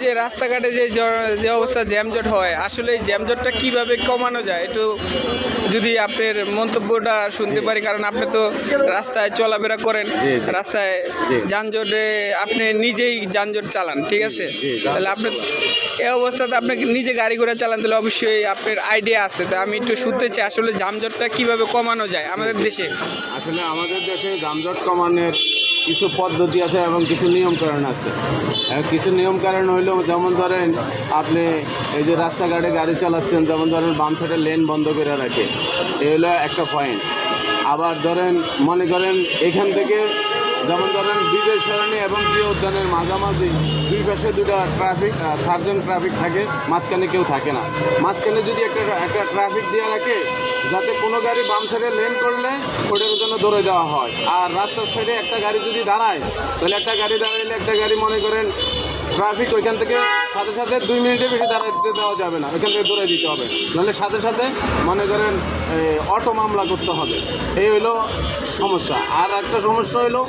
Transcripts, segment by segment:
যে রাস্তাঘাটে যে অবস্থা জ্যামজট হয়, আসলে এই জ্যামজটটা কিভাবে কমানো যায় একটু যদি আপনার মন্তব্যটা শুনতে পারি, কারণ আপনি তো রাস্তায় চলাফেরা করেন, রাস্তায় যানজটে আপনি নিজেই যানজট চালান, ঠিক আছে? তাহলে আপনি এই অবস্থাতে আপনাকে নিজে গাড়ি ঘোড়া চালান, তাহলে অবশ্যই আপনার আইডিয়া আছে। তো আমি একটু শুনতে চাই আসলে যানজটটা কিভাবে কমানো যায় আমাদের দেশে। আসলে আমাদের দেশে যানজট কমানোর কিছু পদ্ধতি আছে এবং কিছু নিয়মকানুন আছে। কিছু নিয়মকানুন হইলেও, যেমন ধরেন আপনি এই যে রাস্তাঘাটে গাড়ি চালাচ্ছেন, যেমন ধরেন বাম সাইডে লেন বন্ধ করে রাখে, এই হলো একটা পয়েন্ট। আবার ধরেন মনে করেন এখান থেকে, যেমন ধরেন বিজয় সরণি এবং জিয়া উদ্যানের মাঝামাঝি দুই পাশে দুটা ট্রাফিক সার্জেন্ট ট্রাফিক থাকে, মাঝখানে কেউ থাকে না। মাঝখানে যদি একটা ট্রাফিক দেওয়া রাখে, যাতে কোনো গাড়ি বাম সাইডে লেন করলে ওটার জন্য দৌড়ে দেওয়া হয়। আর রাস্তার সাইডে একটা গাড়ি যদি দাঁড়ায়, তাহলে একটা গাড়ি দাঁড়াইলে একটা গাড়ি মনে করেন ট্রাফিক ওইখান থেকে সাথে সাথে 2 মিনিটের বেশি দাঁড়াতে দেওয়া যাবে না, ওইখান থেকে দৌড়ে দিতে হবে, নাহলে সাথে সাথে মনে করেন অটো মামলা করতে হবে। এই হইলো সমস্যা। আর একটা সমস্যা হইলো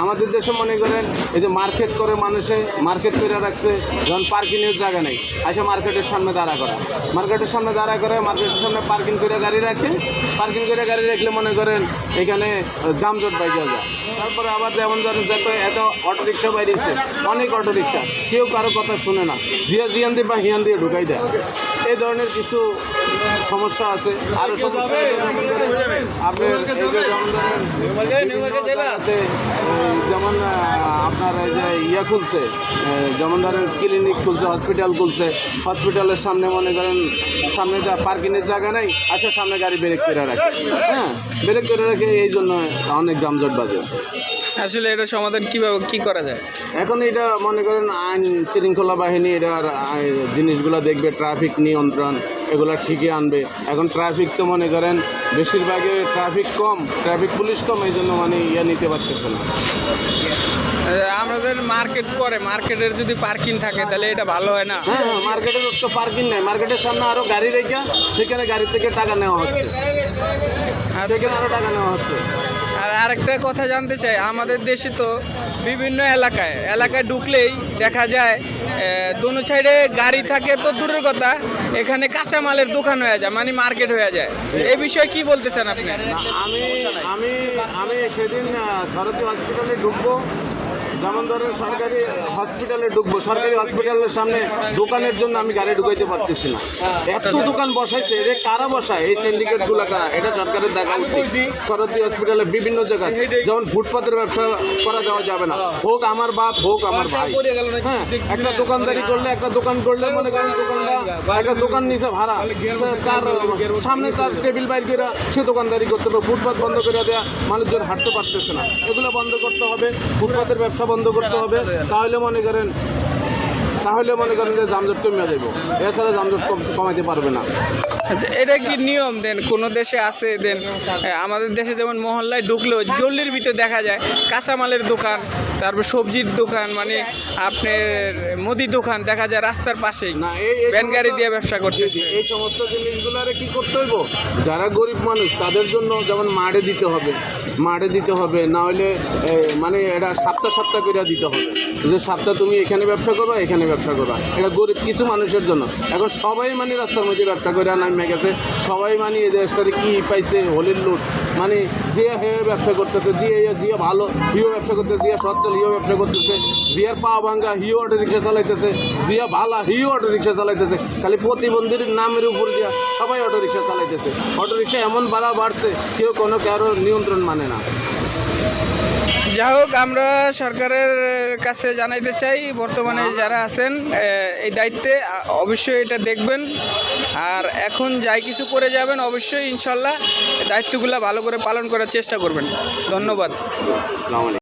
আমাদের দেশে মনে করেন এই যে মার্কেট করে মানুষে মার্কেট করে রাখছে, যখন পার্কিংয়ের জায়গা নেই, আসে মার্কেটের সামনে দাঁড়া করা, মার্কেটের সামনে দাঁড়া করে মার্কেটের সামনে পার্কিং করে গাড়ি রাখে। পার্কিং করে গাড়ি রাখলে মনে করেন এখানে যানজট বাইজা যায়। তারপরে আবার যেমন ধরেন এত অটোরিক্সা বাইরেছে, অনেক অটোরিক্সা, কেউ কারো কথা শুনে না, জিয়ান দিয়ে বা হিয়ান দিয়ে ঢুকাই দেয়। এই ধরনের কিছু সমস্যা আছে। আরও সমস্যা যেমন ধরেন আপনার এই যে যেমন ধরেন জায়গাতে যেমন আপনার এই যে ইয়ে খুলছে, যেমন ধরেন ক্লিনিক খুলছে, হসপিটাল খুলছে, হসপিটালের সামনে মনে করেন সামনে যা পার্কিংয়ের জায়গা নেই, আচ্ছা সামনে গাড়ি ব্রেক করে রাখে, হ্যাঁ ব্রেক করে রাখে, এই জন্য অনেক যানজট বাজে। আসলে এটা সমাধান কী করা যায়? এখন এটা মনে করেন আইন শৃঙ্খলা বাহিনী এটার জিনিসগুলো দেখবে, ট্রাফিক নিয়ন্ত্রণ এগুলো ঠিকই আনবে। এখন ট্রাফিক তো মনে করেন বেশিরভাগে ট্রাফিক কম, ট্রাফিক পুলিশ কম, এই জন্য মানে নিতে পারতেছে না। আমাদের মার্কেটের যদি পার্কিং থাকে তাহলে এটা ভালো হয় না? হ্যাঁ, মার্কেটের তো পার্কিং নেই, মার্কেটের সামনে আরও গাড়ি রেখে সেখানে গাড়ি থেকে টাকা নেওয়া হচ্ছে, সেখানে আরও টাকা নেওয়া হচ্ছে। আর আরেকটা কথা জানতে চাই, আমাদের দেশে তো বিভিন্ন এলাকায় ঢুকলেই দেখা যায় দোনো সাইডে গাড়ি থাকে, তো দূরের কথা এখানে কাঁচামালের দোকান হয়ে যায়, মানে মার্কেট হয়ে যায়। এই বিষয়ে কি বলতেছেন আপনি? আমি সেদিন সরকারি হসপিটালে ঢুকবো, যেমন ধরেন সরকারি হসপিটালে ঢুকবো, সরকারি হসপিটালের সামনে দোকানের জন্য আমি গাড়ি ঢুকাইতে পারতেছি না। এত দোকান বসাইছে, এটা কারা বসায়? এই সিন্ডিকেটগুলো কারা? এটা সরকারের দেখা উচিত। সরকারি হসপিটালে বিভিন্ন জায়গায় যেমন ফুটপাতের ব্যবসা করা দেওয়া যাবে না, হোক আমার বাপ হোক আমার ভাই। হ্যাঁ, একটা দোকানদারি করলে, একটা দোকান করলে মনে করেন দোকানটা একটা দোকান নিচে ভাড়া, তার সামনে তার টেবিল বাইর করে সে দোকানদারি করতে হবে। ফুটপাত বন্ধ করে দেওয়া, মানুষজন হাঁটতে পারতেছে না, এগুলো বন্ধ করতে হবে, ফুটপাতের ব্যবসা বন্ধ করতে হবে। তাহলে মনে করেন যে যানজট কমিয়ে দেবো, এছাড়া যানজট কমাইতে পারবে না। আচ্ছা, এটা কি নিয়ম দেন কোনো দেশে আছে? দেন আমাদের দেশে যেমন মহল্লায় ঢুকলেও গল্লির ভিতরে দেখা যায় কাঁচামালের দোকান, তারপর সবজির দোকান, মানে আপনার মুদি দোকান দেখা যায় রাস্তার পাশেই, না ভ্যান গাড়ি দিয়ে ব্যবসা করতেছে। এই সমস্ত জিনিসগুলো কি করতে হইব? যারা গরিব মানুষ তাদের জন্য যেমন মাঠে দিতে হবে, না হলে মানে এটা সপ্তাহ করে দিতে হবে, যে সপ্তাহ তুমি এখানে ব্যবসা করবা, এখানে ব্যবসা করবা। এটা গরিব কিছু মানুষের জন্য। এখন সবাই মানে রাস্তার মধ্যে ব্যবসা করে নামে গেছে, সবাই মানে এই দেশটাতে কি পাইছে, হোলির লুট, মানে জিয়া হে ব্যবসা করতেছে, জিয়া ভালো হিও ব্যবসা করতেছে, জিয়া সচ্ছল হিও ব্যবসা করতেছে, জিয়ার পা ভাঙ্গা হিও অটো রিক্সা চালাইতেছে, জিয়া ভালা হিও অটো রিক্সা চালাইতেছে। খালি প্রতিবন্ধীর নামের উপর দিয়া সবাই অটো রিক্সা চালাইতেছে। অটো রিক্সা এমন ভাড়া বাড়ছে, কেউ কারো নিয়ন্ত্রণ মানে না। যাই হোক, আমরা সরকারের কাছে জানাইতে চাই, বর্তমানে যারা আছেন এই দায়িত্বে অবশ্যই এটা দেখবেন, আর এখন যাই কিছু করে যাবেন অবশ্যই ইনশাল্লাহ দায়িত্বগুলো ভালো করে পালন করার চেষ্টা করবেন। ধন্যবাদ।